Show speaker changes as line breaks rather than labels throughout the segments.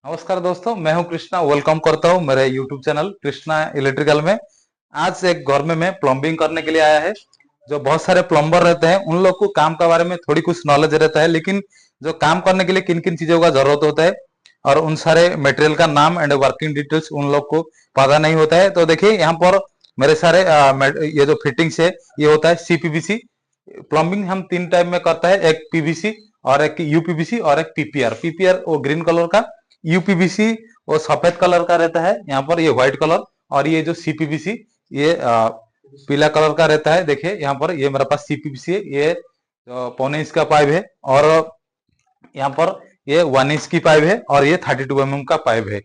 नमस्कार दोस्तों, मैं हूं कृष्णा। वेलकम करता हूं मेरे यूट्यूब चैनल कृष्णा इलेक्ट्रिकल में। आज एक घर में मैं प्लम्बिंग करने के लिए आया है। जो बहुत सारे प्लम्बर रहते हैं उन लोग को काम के बारे में थोड़ी कुछ नॉलेज रहता है, लेकिन जो काम करने के लिए किन किन चीजों का जरूरत होता है और उन सारे मटेरियल का नाम एंड वर्किंग डिटेल्स उन लोग को पता नहीं होता है। तो देखिए यहाँ पर मेरे सारे ये जो फिटिंग्स है ये होता है सीपीवीसी। प्लम्बिंग हम तीन टाइप में करता है, एक पीवीसी और एक यूपीवीसी और एक पीपीआर। पीपीआर वो ग्रीन कलर का, यूपीवीसी वो सफेद कलर का रहता है, यहाँ पर ये व्हाइट कलर। और ये जो सीपीवीसी ये पीला कलर का रहता है। देखिए यहाँ पर ये मेरे पास सीपीवीसी है, ये 1.25 इंच का पाइप है और यहाँ पर ये 1 इंच की पाइप है और ये 32 mm का पाइप है।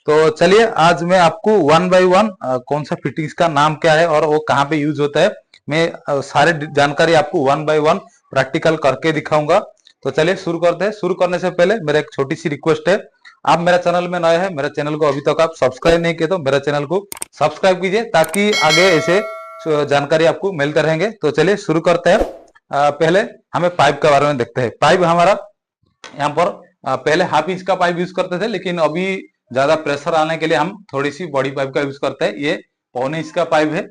तो चलिए आज मैं आपको वन बाय वन कौन सा फिटिंग्स का नाम क्या है और वो कहाँ पे यूज होता है, मैं सारे जानकारी आपको वन बाय वन प्रैक्टिकल करके दिखाऊंगा। तो चलिए शुरू करते हैं। शुरू करने से पहले मेरा एक छोटी सी रिक्वेस्ट है, आप मेरा चैनल में नए हैं, मेरे चैनल को अभी तक आप सब्सक्राइब नहीं किए तो मेरे चैनल को सब्सक्राइब कीजिए ताकि आगे ऐसे जानकारी आपको मिलते रहेंगे। तो चलिए शुरू करते हैं। पहले हमें पाइप के बारे में देखते हैं। पाइप हमारा यहाँ पर पहले हाफ इंच का पाइप यूज करते थे, लेकिन अभी ज्यादा प्रेशर आने के लिए हम थोड़ी सी बड़ी पाइप का यूज करते हैं। ये 1.25 इंच का पाइप है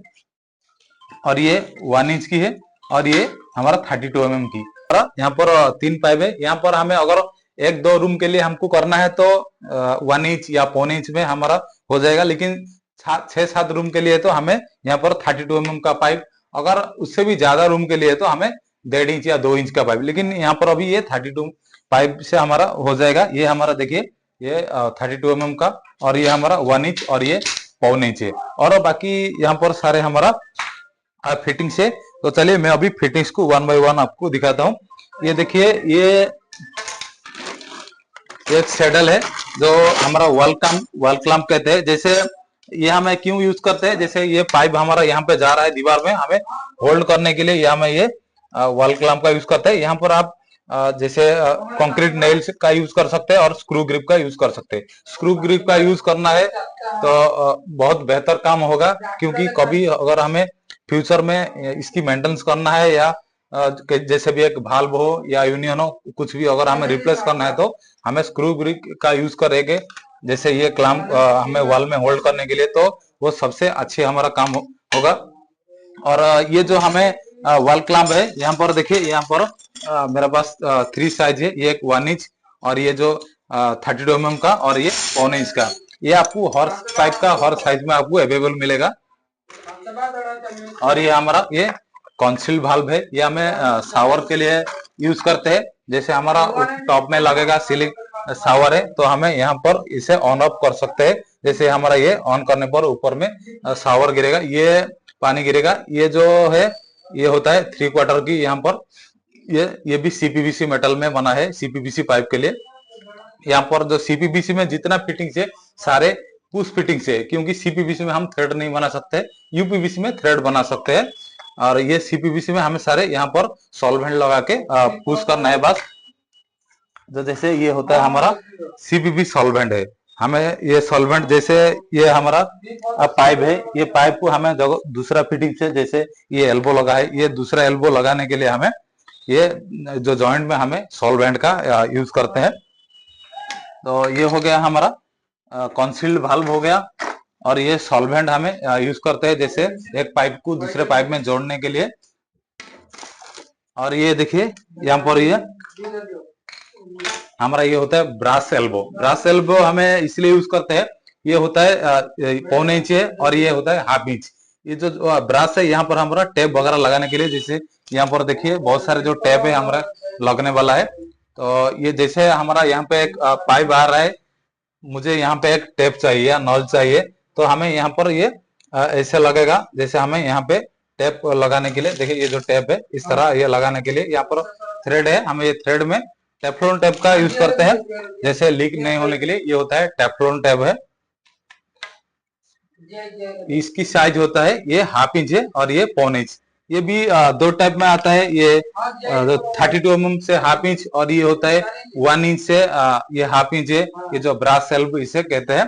और ये 1 इंच की है और ये हमारा 32 mm की। यहाँ पर तीन पाइप है। यहाँ पर हमें अगर एक दो रूम के लिए हमको करना है तो 1 इंच या 1.25 इंच में हमारा हो जाएगा, लेकिन 6-7 रूम के लिए तो हमें यहाँ पर 32 mm का पाइप, अगर उससे भी ज्यादा रूम के लिए तो हमें 1.5 इंच या 2 इंच का पाइप। लेकिन यहाँ पर अभी ये 32 पाइप से हमारा हो जाएगा। ये हमारा देखिए ये 32 mm का और ये हमारा 1 इंच और ये 1.25 इंच है। और बाकी यहाँ पर सारे हमारा फिटिंग से। तो चलिए मैं अभी फिटिंग्स को वन बाय वन आपको दिखाता हूँ। ये देखिए ये एक सैडल है जो हमारा वॉल क्लैंप कहते हैं। जैसे ये हमें क्यों यूज करते हैं, जैसे ये पाइप हमारा यहाँ पे जा रहा है दीवार में, हमें होल्ड करने के लिए ये हमें ये वॉल क्लैंप का यूज करते हैं। यहाँ पर आप जैसे कंक्रीट नेल्स का यूज कर सकते हैं और स्क्रू ग्रिप का यूज कर सकते हैं। स्क्रू ग्रिप का यूज करना है तो बहुत बेहतर काम होगा, क्योंकि कभी अगर हमें फ्यूचर में इसकी मेंटेनेंस करना है या जैसे भी एक भाल्व हो या यूनियन हो, कुछ भी अगर हमें रिप्लेस करना है तो हमें स्क्रू ग्रिप का यूज करेंगे। जैसे ये क्लैंप हमें वॉल में होल्ड करने के लिए, तो वो सबसे अच्छे हमारा काम होगा। और ये जो हमें वॉल क्लैंप है, यहाँ पर देखिए यहाँ पर मेरे पास 3 साइज है। ये एक 1 इंच और ये जो 32 mm का और ये 1.25 इंच का। ये आपको हर टाइप का हर साइज में आपको अवेलेबल मिलेगा। और ये हमारा ये कॉन्सिल वाल्व है, ये हमें शावर के लिए यूज करते हैं। जैसे हमारा टॉप में लगेगा सीलिंग शावर है तो हमें यहाँ पर इसे ऑन ऑफ कर सकते हैं। जैसे हमारा ये ऑन करने पर ऊपर में शावर गिरेगा, ये पानी गिरेगा। ये जो है ये होता है 3/4 की। यहाँ पर ये भी सीपीवीसी मेटल में बना है, सीपीवीसी पाइप के लिए। यहाँ पर जो सीपीवीसी में जितना फिटिंग है सारे पुश फिटिंग से, क्योंकि सीपीवीसी में हम थ्रेड नहीं बना सकते, यूपीवीसी में थ्रेड बना सकते हैं। और ये सीपीवीसी में हमें सारे यहाँ पर सॉल्वेंट लगा के पुश करना है बस। जो जैसे ये होता है हमारा सीपीवी सॉल्वेंट है, हमें ये सॉल्वेंट जैसे ये हमारा पाइप है, ये पाइप को हमें दूसरा फिटिंग से, जैसे ये एल्बो लगा है, ये दूसरा एल्बो लगाने के लिए हमें ये जो जॉइंट में हमें सॉल्वेंट का यूज करते हैं। तो ये हो गया हमारा कॉन्सील्ड वाल्व हो गया। और ये सॉल्वेंट हमें यूज करते हैं जैसे एक पाइप को दूसरे पाइप में जोड़ने के लिए। और ये देखिए यहाँ पर ये हमारा ये होता है ब्रास एल्बो। ब्रास एल्बो हमें इसलिए यूज करते हैं, ये होता है 1.25 इंच है और ये होता है 1/2 इंच। ये जो ब्रास है यहाँ पर हमारा टेप वगैरह लगाने के लिए, जैसे यहाँ पर देखिए बहुत सारे जो टेप है हमारा लगने वाला है। तो ये जैसे हमारा यहाँ पे एक पाइप आ रहा है, मुझे यहाँ पे एक टेप चाहिए या नॉल चाहिए, तो हमें यहाँ पर ये ऐसे लगेगा। जैसे हमें यहाँ पे टेप लगाने के लिए, देखिए ये जो टेप है इस तरह ये लगाने के लिए यहाँ पर थ्रेड है, हमें ये थ्रेड में टेफ्लॉन टेप का यूज करते हैं जैसे लीक नहीं होने के लिए। ये होता है टेफ्लॉन टेप है, इसकी साइज होता है ये 1/2 इंच है और ये 1.25 इंच। ये भी दो टाइप में आता है, ये 32 mm से 1/2 इंच और ये होता है 1 इंच से ये 1/2 इंच है। ये जो ब्रास एल्बो इसे कहते हैं।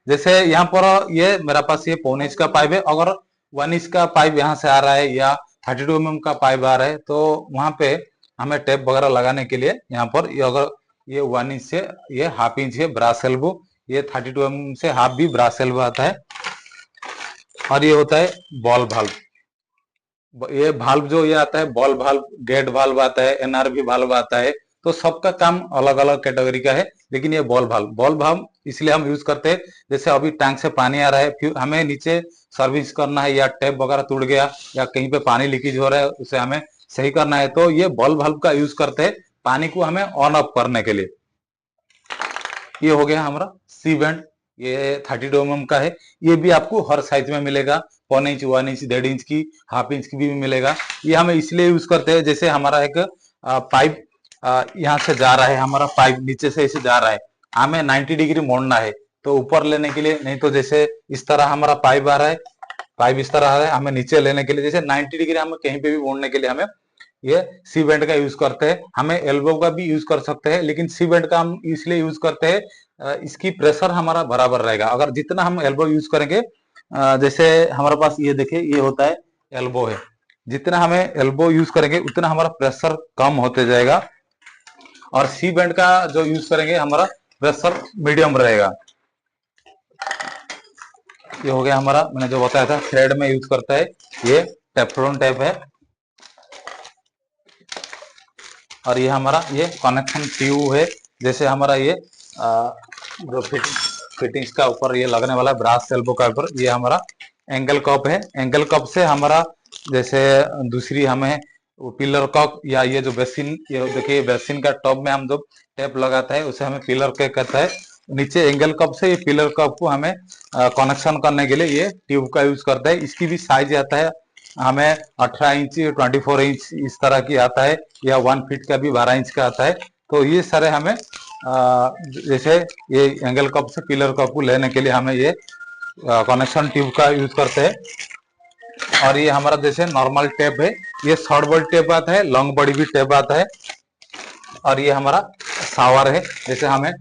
जैसे यहाँ पर ये मेरा पास ये 1.25 इंच का पाइप है, अगर 1 इंच का पाइप यहाँ से आ रहा है या 32 mm का पाइप आ रहा है तो वहां पे हमें टेप वगैरह लगाने के लिए यहाँ पर ये अगर ये 1 इंच से ये 1/2 इंच है ब्रास एल्बो, ये 32 mm से हाफ भी ब्रास एल्बो आता है। और ये होता है बॉल भाल्व। ये भाल्व जो ये आता है, बॉल भाल्व, गेट भाल्व आता है, एनआरवी भाल्व आता है। तो सबका काम अलग अलग कैटेगरी का है, लेकिन ये बॉल भाल्व इसलिए हम यूज करते हैं, जैसे अभी टैंक से पानी आ रहा है, फिर हमें नीचे सर्विस करना है, या टैप वगैरह टूट गया, या कहीं पे पानी लीकेज हो रहा है, उसे हमें सही करना है, तो ये बॉल भाल्व का यूज करते हैं पानी को हमें ऑन ऑफ करने के लिए। ये हो गया हमारा सी बैंड, ये 32 mm का है। ये भी आपको हर साइज में मिलेगा, 1 इंच, 1 इंच, 1.5 इंच की, हाफ इंच की भी मिलेगा। ये हमें इसलिए यूज करते हैं, जैसे हमारा एक पाइप यहाँ से जा रहा है, हमारा पाइप नीचे से ऐसे जा रहा है, हमें 90 डिग्री मोड़ना है, तो ऊपर लेने के लिए, नहीं तो जैसे इस तरह हमारा पाइप आ रहा है, पाइप इस तरह आ रहा है, हमें नीचे लेने के लिए, जैसे 90 डिग्री हमें कहीं पे भी मोड़ने के लिए हमें ये सी बैंड का यूज करते हैं। हमें एल्बो का भी यूज कर सकते हैं, लेकिन सी बैंड का हम इसलिए यूज करते हैं, इसकी प्रेशर हमारा बराबर रहेगा। अगर जितना हम एल्बो यूज करेंगे, जैसे हमारे पास ये देखिए, ये होता है एल्बो है, जितना हमें एल्बो यूज करेंगे उतना हमारा प्रेशर कम होते जाएगा, और सी बैंड का जो यूज करेंगे हमारा प्रेशर मीडियम रहेगा। ये हो गया हमारा, मैंने जो बताया था थ्रेड में यूज करता है, ये टेफ्लॉन टेप है। और ये हमारा ये कनेक्शन ट्यूब है, जैसे हमारा ये जो फिटिंग्स का ऊपर ये लगने वाला है ब्रास एल्बो का ऊपर, ये हमारा एंगल कप है। एंगल कप से हमारा जैसे दूसरी हमें पिलर कप, या ये जो बेसिन, ये देखिए बेसिन का टॉप में हम जो टेप लगाता है उसे हमें पिलर कप कहता है। नीचे एंगल कप से ये पिलर कप को हमें कनेक्शन करने के लिए ये ट्यूब का यूज करता है। इसकी भी साइज आता है, हमें 18 इंच, 24 इंच इस तरह की आता है, या 1 फीट का भी 12 इंच का आता है। तो ये सारे हमें जैसे ये एंगल कप से पिलर कप को लेने के लिए हमें ये कनेक्शन ट्यूब का यूज करते हैं। और ये हमारा जैसे नॉर्मल टेप है, ये शॉर्ट बॉडी टेप आता है, लॉन्ग बॉडी भी टेप आता है। और ये हमारा शावर है, जैसे हमें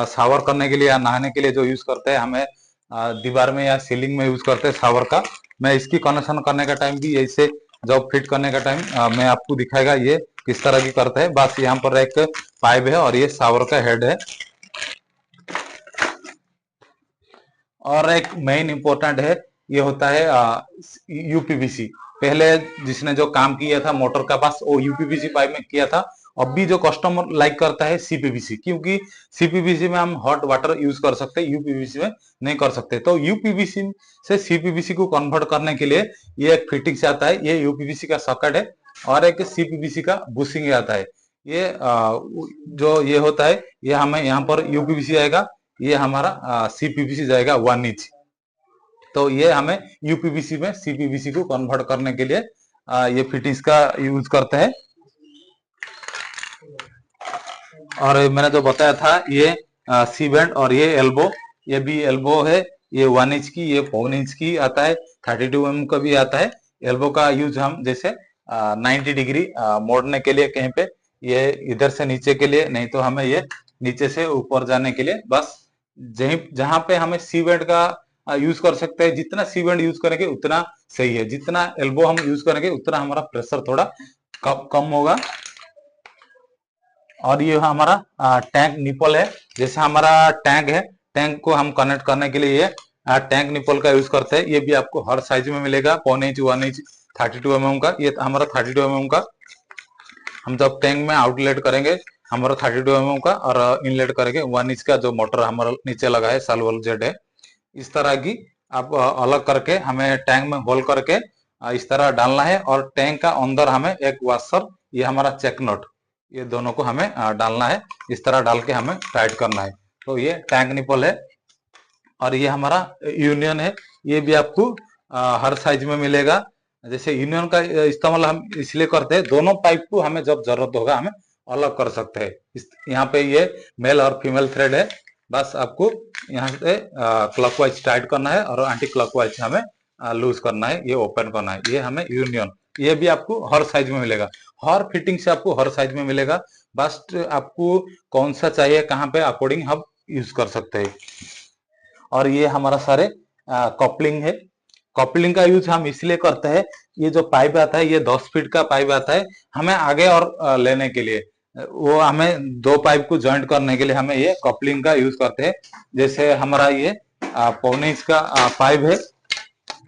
शावर करने के लिए या नहाने के लिए जो यूज करते हैं, हमें दीवार में या सीलिंग में यूज करते हैं शावर का। मैं इसकी कनेक्शन करने का टाइम भी ऐसे, जब फिट करने का टाइम मैं आपको दिखाएगा ये किस तरह की करते हैं। बस यहाँ पर एक पाइप है और ये शावर का हेड है। और एक मेन इंपॉर्टेंट है, ये होता है यूपीवीसी। पहले जिसने जो काम किया था मोटर का पास, वो यूपीवीसी पाइप में किया था। अभी जो कस्टमर लाइक करता है सीपीवीसी, क्योंकि सीपीवीसी में हम हॉट वाटर यूज कर सकते हैं, यूपीवीसी में नहीं कर सकते। तो यूपीवीसी से सीपीवीसी को कन्वर्ट करने के लिए ये एक फिटिंग से आता है, ये यूपीवीसी का सॉकेट है, और एक सीपीवीसी का बुशिंग आता है। ये जो ये होता है, ये हमें यहाँ पर यूपीवीसी आएगा, ये हमारा सीपीवीसी जाएगा 1 इंच। तो ये हमें यूपीवीसी में सीपीवीसी को कन्वर्ट करने के लिए ये फिटिंग्स का यूज करते हैं। और मैंने जो बताया था ये सी बैंड और ये एल्बो, ये भी एल्बो है, ये 1 इंच की, ये 4 इंच की आता है, 32 mm का भी आता है। एल्बो का यूज हम जैसे 90 डिग्री मोड़ने के लिए कहीं पे, ये इधर से नीचे के लिए, नहीं तो हमें ये नीचे से ऊपर जाने के लिए, बस जहां पे हमें सी बैंड का यूज कर सकते हैं। जितना सी बैंड यूज करेंगे उतना सही है, जितना एल्बो हम यूज करेंगे उतना हमारा प्रेशर थोड़ा कम होगा। और ये हमारा टैंक निपल है, जैसे हमारा टैंक है, टैंक को हम कनेक्ट करने के लिए ये टैंक निपल का यूज करते हैं। ये भी आपको हर साइज में मिलेगा, 1 इंच, 1 इंच, 32 mm का। ये हमारा 32 mm का, हम जब टैंक में आउटलेट करेंगे हमारा 32 mm का, और इनलेट करेंगे 1 इंच का, जो मोटर हमारा नीचे लगा है सालवल जेड है। इस तरह की आप अलग करके हमें टैंक में होल करके इस तरह डालना है। और टैंक का अंदर हमें एक वाशर, ये हमारा चेक नट, ये दोनों को हमें डालना है। इस तरह डाल के हमें टाइट करना है। तो ये टैंक निपल है। और ये हमारा यूनियन है, ये भी आपको हर साइज में मिलेगा। जैसे यूनियन का इस्तेमाल हम इसलिए करते हैं, दोनों पाइप को हमें जब जरूरत होगा हमें अलग कर सकते हैं। यहाँ पे ये मेल और फीमेल थ्रेड है, बस आपको यहाँ से क्लॉकवाइज टाइट करना है और एंटी क्लॉकवाइज हमें लूज करना है, ये ओपन करना है। ये हमें यूनियन, ये भी आपको हर साइज में मिलेगा, हर फिटिंग से आपको हर साइज में मिलेगा। बस आपको कौन सा चाहिए, कहाँ पे अकॉर्डिंग हम यूज कर सकते हैं। और ये हमारा सारे कपलिंग है। कपलिंग का यूज हम इसलिए करते हैं, ये जो पाइप आता है ये 10 फीट का पाइप आता है, हमें आगे और लेने के लिए वो हमें दो पाइप को ज्वाइंट करने के लिए हमें ये कपलिंग का यूज करते हैं। जैसे हमारा ये 1.25 इंच का पाइप है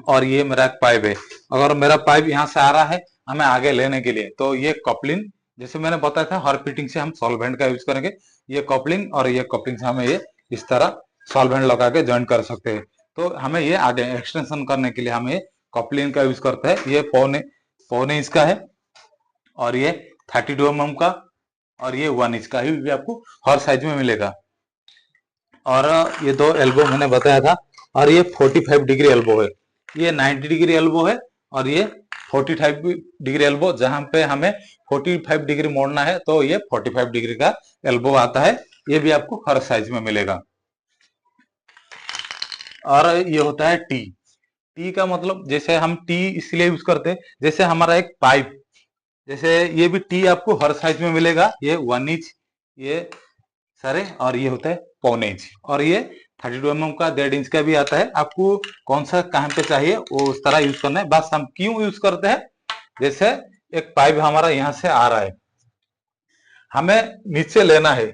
और ये मेरा एक पाइप है। अगर मेरा पाइप यहाँ से आ रहा है हमें आगे लेने के लिए, तो ये कपलिंग, जैसे मैंने बताया था हर फिटिंग से हम सॉल्वेंट का यूज करेंगे। ये कपलिंग और ये कपलिंग से हमें ये इस तरह सॉल्वेंट लगा के ज्वाइन कर सकते हैं। तो हमें ये आगे एक्सटेंशन करने के लिए हमें ये कपलिंग का यूज करते हैं। ये पौने इंच का है और ये 32 mm का और ये 1 इंच का भी आपको हर साइज में मिलेगा। और ये दो एल्बो मैंने बताया था, और ये 45 डिग्री एल्बो है। ये 90 डिग्री एल्बो है और ये 45 डिग्री एल्बो, जहां पे हमें 45 डिग्री मोड़ना है तो ये 45 डिग्री का एल्बो आता है। ये भी आपको हर साइज में मिलेगा। और ये होता है टी। टी का मतलब, जैसे हम टी इसलिए यूज करते हैं, जैसे हमारा एक पाइप, जैसे ये भी टी आपको हर साइज में मिलेगा। ये 1 इंच, ये सारे, और ये होता है 1.25 इंच, और ये 32 mm का 1.5 इंच का भी आता है। आपको कौन सा कहाँ पे चाहिए वो उस तरह यूज करना है। बस हम क्यों यूज करते हैं, जैसे एक पाइप हमारा यहाँ से आ रहा है, हमें नीचे लेना है,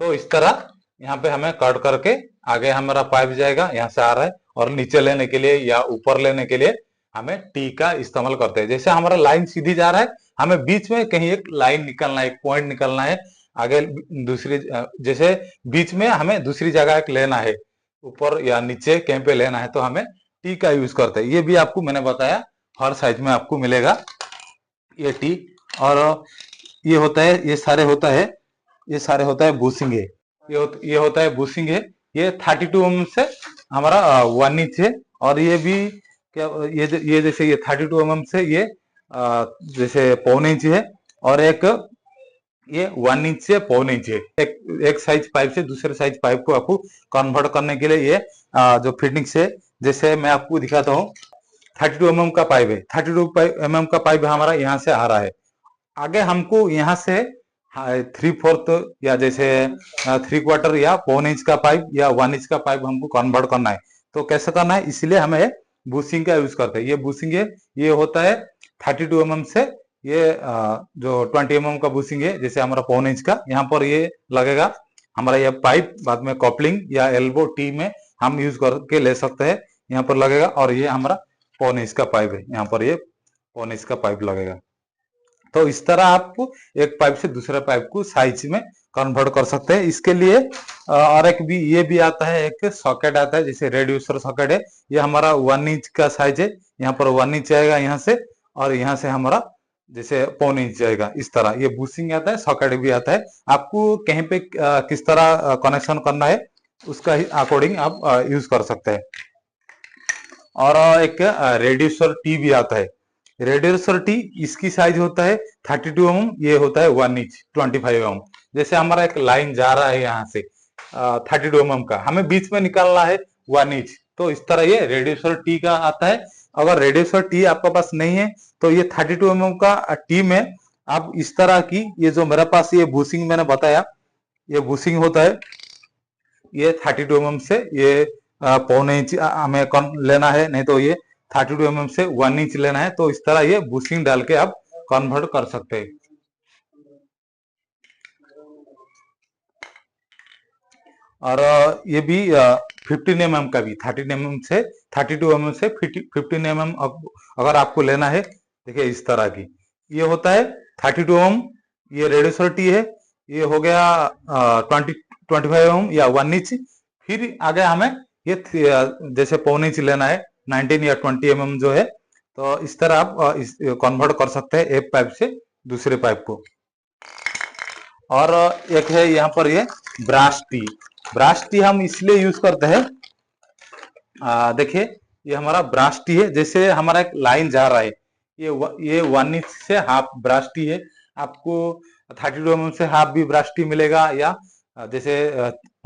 तो इस तरह यहाँ पे हमें कट करके आगे हमारा पाइप जाएगा, यहाँ से आ रहा है, और नीचे लेने के लिए या ऊपर लेने के लिए हमें टी का इस्तेमाल करते हैं। जैसे हमारा लाइन सीधी जा रहा है, हमें बीच में कहीं एक लाइन निकलना है, एक पॉइंट निकलना है आगे दूसरी, जैसे बीच में हमें दूसरी जगह एक लेना है, ऊपर या नीचे कहीं पे लेना है, तो हमें टी का यूज करते हैं। ये भी आपको मैंने बताया हर साइज में आपको मिलेगा ये टी। और ये होता है, ये सारे होता है बूसिंग है। ये होता है बूसिंग है। ये 32 mm से हमारा 1 इंच है। और ये भी क्या, ये जैसे ये 32 mm से ये जैसे 1.25 इंच है, और एक ये 1 इंच से 1.25 इंच है। एक साइज पाइप से दूसरे साइज पाइप को आपको कन्वर्ट करने के लिए ये जो फिटिंग से, जैसे मैं आपको दिखाता हूँ। 32 mm का पाइप है, 32 mm का पाइप हमारा यहाँ से आ रहा है। आगे हमको यहाँ से 3/4 या जैसे 3/4 या 1.25 इंच का पाइप या 1 इंच का पाइप हमको कन्वर्ट करना है। तो कैसे करना है, इसलिए हमें बूसिंग का यूज करते हैं। ये बूसिंग है, ये होता है 32 mm से ये जो 20 mm का बूसिंग है, जैसे हमारा 1.25 इंच का, यहाँ पर ये लगेगा हमारा ये पाइप। बाद में कपलिंग या एल्बो टी में हम यूज करके ले सकते हैं, यहाँ पर लगेगा। और ये हमारा 1.25 इंच का पाइप है, यहाँ पर ये 1.25 इंच का पाइप लगेगा। तो इस तरह आप एक पाइप से दूसरे पाइप को साइज में कन्वर्ट कर सकते हैं। इसके लिए और एक भी ये भी आता है, एक सॉकेट आता है, जैसे रेड्यूसर सॉकेट है। ये हमारा 1 इंच का साइज है, यहाँ पर 1 इंच आएगा यहाँ से, और यहाँ से हमारा जैसे 1.25 इंच जाएगा। इस तरह ये बूसिंग आता है, सॉकेट भी आता है। आपको कहीं पे किस तरह कनेक्शन करना है उसका ही अकॉर्डिंग आप यूज कर सकते हैं। और एक रेड्यूसर टी भी आता है। रेड्यूसर टी, इसकी साइज होता है 32 mm, ये होता है 1 इंच 25 mm। जैसे हमारा एक लाइन जा रहा है यहाँ से 32 mm का, हमें बीच में निकालना है 1 इंच, तो इस तरह ये रेड्यूसर टी का आता है। अगर रेड्यूसर टी आपके पास नहीं है तो ये 32 mm का टी में आप इस तरह की, ये जो मेरे पास ये बूसिंग मैंने बताया, ये बूसिंग होता है। ये 32 mm से ये 1.25 इंच हमें लेना है, नहीं तो ये 32 mm से 1 इंच लेना है। तो इस तरह ये बूसिंग डाल के आप कन्वर्ट कर सकते हैं। और ये भी 15 mm का भी, 13 mm से 32 mm से 15 mm अगर आपको लेना है, देखिए इस तरह की ये होता है 32 mm। ये रेडियोसर टी है, ये हो गया 25 mm या 1 इंच। फिर आगे हमें ये जैसे 1.25 इंच लेना है, 19 या 20 mm जो है। तो इस तरह आप कन्वर्ट कर सकते हैं एक पाइप से दूसरे पाइप को। और एक है यहाँ पर ये ब्रास टी। ब्रास टी हम इसलिए यूज करते हैं, देखिए ये हमारा ब्रास टी है। जैसे हमारा एक लाइन जा रहा है, ये 1 इंच से हाफ ब्रास टी है। आपको 32 mm से हाफ भी ब्रास टी मिलेगा, या जैसे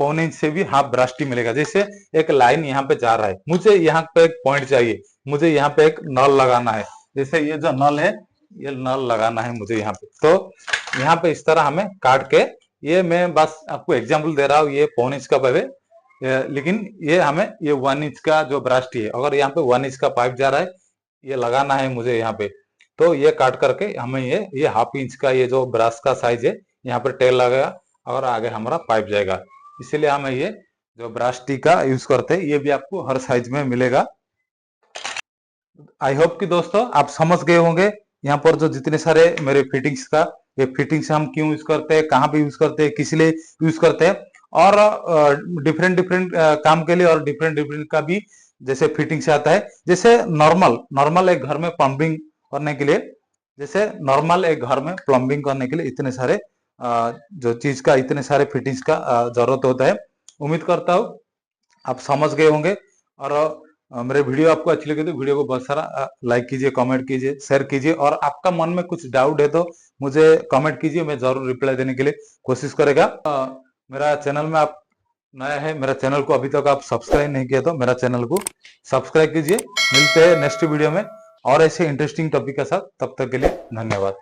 1.25 इंच से भी हाफ ब्रास टी मिलेगा। जैसे एक लाइन यहाँ पे जा रहा है, मुझे यहाँ पे एक पॉइंट चाहिए, मुझे यहाँ पे एक नल लगाना है। जैसे ये जो नल है, ये नल लगाना है मुझे यहाँ पे, तो यहाँ पे इस तरह हमें काट के, ये मैं बस आपको एग्जांपल दे रहा हूँ, ये 1.25 इंच का पाइप है, लेकिन ये हमें ये 1 इंच का जो ब्रास टी है, अगर यहाँ पे 1 इंच का पाइप जा रहा है, ये लगाना है मुझे यहाँ पे, तो ये काट करके हमें ये हाफ इंच का ये जो ब्रास का साइज है, यहाँ पर टेल लगेगा और आगे हमारा पाइप जाएगा। इसीलिए हमें ये जो ब्रश टी का यूज करते हैं ये भी आपको हर साइज में मिलेगा। आई होप कि दोस्तों आप समझ गए होंगे यहाँ पर जो जितने सारे मेरे फिटिंग्स का, ये फिटिंग्स हम क्यों यूज करते हैं, कहाँ पे यूज करते हैं, किस लिए यूज करते हैं, और डिफरेंट डिफरेंट काम के लिए और डिफरेंट डिफरेंट का भी जैसे फिटिंग से आता है। जैसे नॉर्मल एक घर में प्लम्बिंग करने के लिए, जैसे नॉर्मल एक घर में प्लम्बिंग करने के लिए इतने सारे जो चीज का, इतने सारे फिटिंग्स का जरूरत होता है। उम्मीद करता हूँ आप समझ गए होंगे। और मेरे वीडियो आपको अच्छी लगी तो वीडियो को बहुत सारा लाइक कीजिए, कमेंट कीजिए, शेयर कीजिए, और आपका मन में कुछ डाउट है तो मुझे कमेंट कीजिए, मैं जरूर रिप्लाई देने के लिए कोशिश करेगा। मेरा चैनल में आप नया है, मेरा चैनल को अभी तक आप सब्सक्राइब नहीं किया तो मेरा चैनल को सब्सक्राइब कीजिए। मिलते हैं नेक्स्ट वीडियो में और ऐसे इंटरेस्टिंग टॉपिक के साथ, तब तक के लिए धन्यवाद।